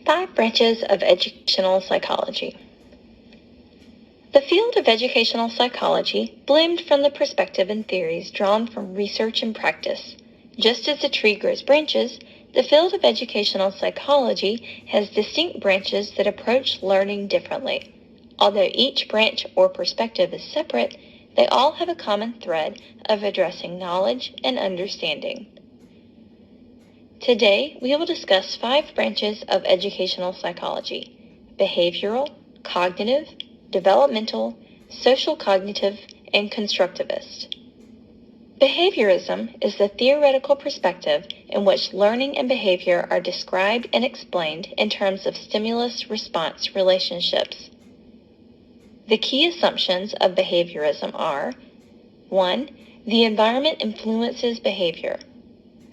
5 branches of educational psychology. The field of educational psychology bloomed from the perspective and theories drawn from research and practice. Just as a tree grows branches, the field of educational psychology has distinct branches that approach learning differently. Although each branch or perspective is separate, they all have a common thread of addressing knowledge and understanding. Today, we will discuss 5 branches of educational psychology: behavioral, cognitive, developmental, social cognitive, and constructivist. Behaviorism is the theoretical perspective in which learning and behavior are described and explained in terms of stimulus-response relationships. The key assumptions of behaviorism are: 1. The environment influences behavior.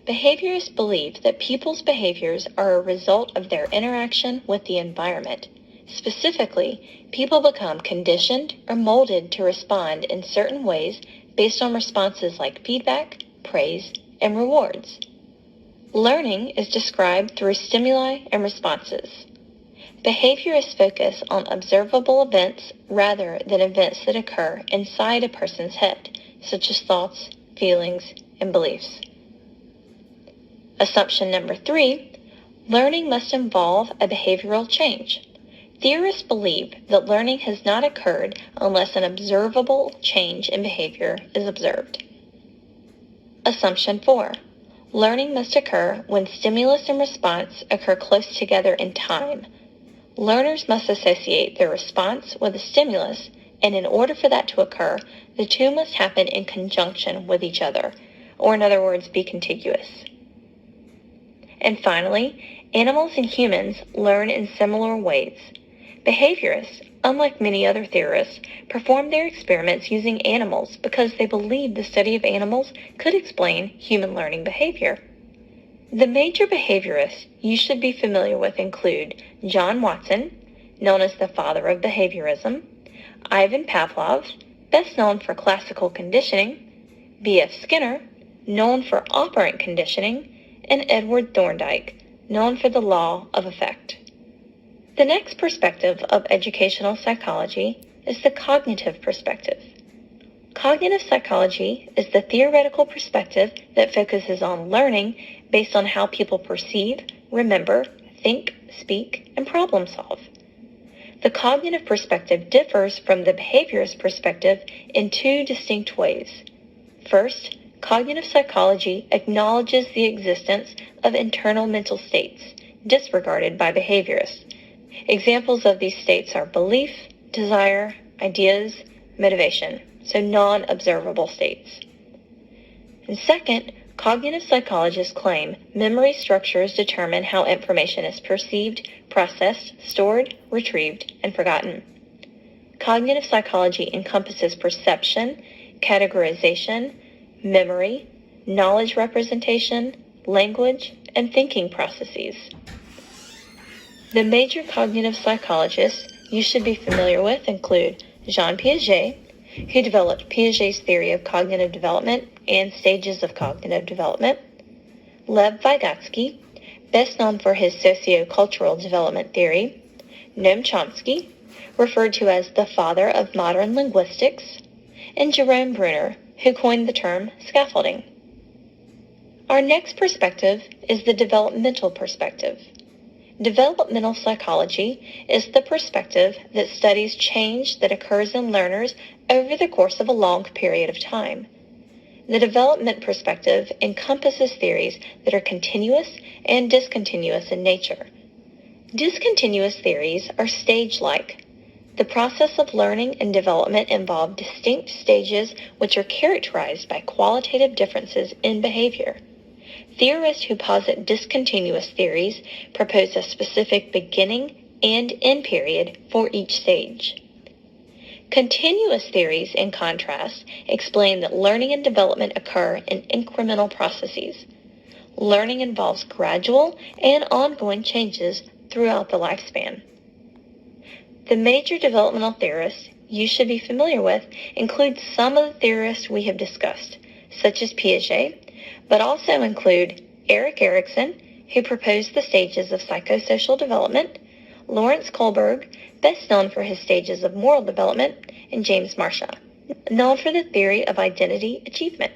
Behaviorists believe that people's behaviors are a result of their interaction with the environment. Specifically, people become conditioned or molded to respond in certain ways based on responses like feedback, praise, and rewards. Learning is described through stimuli and responses. Behaviorists focus on observable events rather than events that occur inside a person's head, such as thoughts, feelings, and beliefs. Assumption number 3, learning must involve a behavioral change. Theorists believe that learning has not occurred unless an observable change in behavior is observed. Assumption 4, learning must occur when stimulus and response occur close together in time. Learners must associate their response with a stimulus, and in order for that to occur, the two must happen in conjunction with each other, or in other words, be contiguous. And finally, animals and humans learn in similar ways. Behaviorists, unlike many other theorists, perform their experiments using animals because they believe the study of animals could explain human learning behavior. The major behaviorists you should be familiar with include John Watson, known as the father of behaviorism, Ivan Pavlov, best known for classical conditioning, B.F. Skinner, known for operant conditioning, and Edward Thorndike, known for the law of effect. The next perspective of educational psychology is the cognitive perspective. Cognitive psychology is the theoretical perspective that focuses on learning based on how people perceive, remember, think, speak, and problem solve. The cognitive perspective differs from the behaviorist perspective in 2 distinct ways. First, cognitive psychology acknowledges the existence of internal mental states, disregarded by behaviorists. Examples of these states are belief, desire, ideas, motivation, so non-observable states. And second, cognitive psychologists claim memory structures determine how information is perceived, processed, stored, retrieved, and forgotten. Cognitive psychology encompasses perception, categorization, memory, knowledge representation, language, and thinking processes. The major cognitive psychologists you should be familiar with include Jean Piaget, who developed Piaget's theory of cognitive development and stages of cognitive development, Lev Vygotsky, best known for his sociocultural development theory, Noam Chomsky, referred to as the father of modern linguistics, and Jerome Bruner, who coined the term scaffolding. Our next perspective is the developmental perspective. Developmental psychology is the perspective that studies change that occurs in learners over the course of a long period of time. The development perspective encompasses theories that are continuous and discontinuous in nature. Discontinuous theories are stage-like. The process of learning and development involve distinct stages which are characterized by qualitative differences in behavior. Theorists who posit discontinuous theories propose a specific beginning and end period for each stage. Continuous theories, in contrast, explain that learning and development occur in incremental processes. Learning involves gradual and ongoing changes throughout the lifespan. The major developmental theorists you should be familiar with include some of the theorists we have discussed, such as Piaget, but also include Erik Erikson, who proposed the stages of psychosocial development, Lawrence Kohlberg, best known for his stages of moral development, and James Marcia, known for the theory of identity achievement.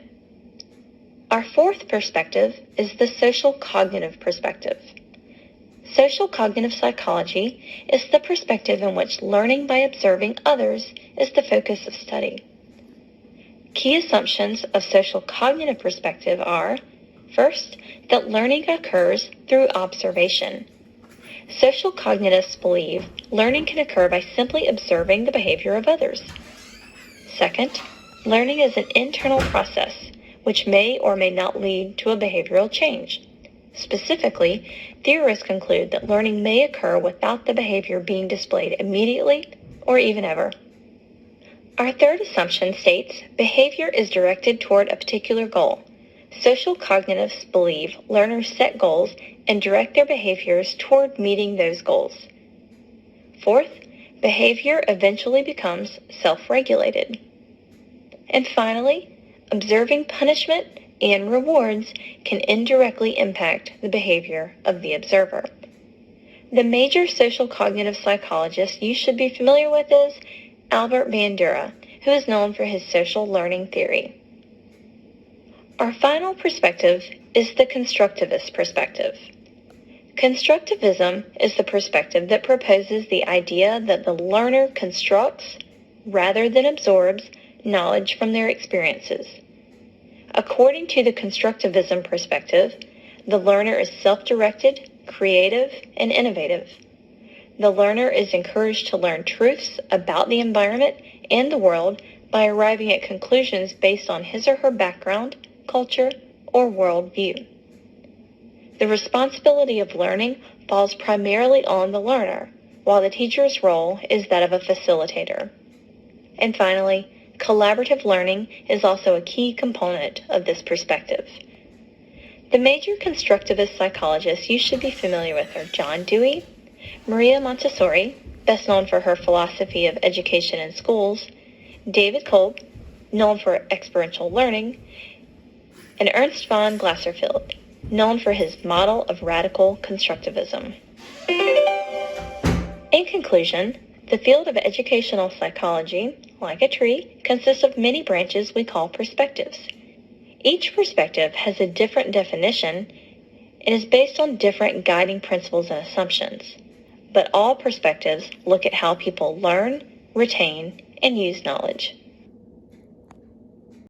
Our fourth perspective is the social cognitive perspective. Social cognitive psychology is the perspective in which learning by observing others is the focus of study. Key assumptions of social cognitive perspective are, first, that learning occurs through observation. Social cognitivists believe learning can occur by simply observing the behavior of others. Second, learning is an internal process which may or may not lead to a behavioral change. Specifically, theorists conclude that learning may occur without the behavior being displayed immediately or even ever. Our third assumption states behavior is directed toward a particular goal. Social cognitivists believe learners set goals and direct their behaviors toward meeting those goals. Fourth, behavior eventually becomes self-regulated. And finally, observing punishment and rewards can indirectly impact the behavior of the observer. The major social cognitive psychologist you should be familiar with is Albert Bandura, who is known for his social learning theory. Our final perspective is the constructivist perspective. Constructivism is the perspective that proposes the idea that the learner constructs, rather than absorbs, knowledge from their experiences. According to the constructivism perspective, the learner is self-directed, creative, and innovative. The learner is encouraged to learn truths about the environment and the world by arriving at conclusions based on his or her background, culture, or worldview. The responsibility of learning falls primarily on the learner, while the teacher's role is that of a facilitator. And finally, collaborative learning is also a key component of this perspective. The major constructivist psychologists you should be familiar with are John Dewey, Maria Montessori, best known for her philosophy of education in schools, David Kolb, known for experiential learning, and Ernst von Glaserfeld, known for his model of radical constructivism. In conclusion, the field of educational psychology, like a tree, consists of many branches we call perspectives. Each perspective has a different definition and is based on different guiding principles and assumptions. But all perspectives look at how people learn, retain, and use knowledge.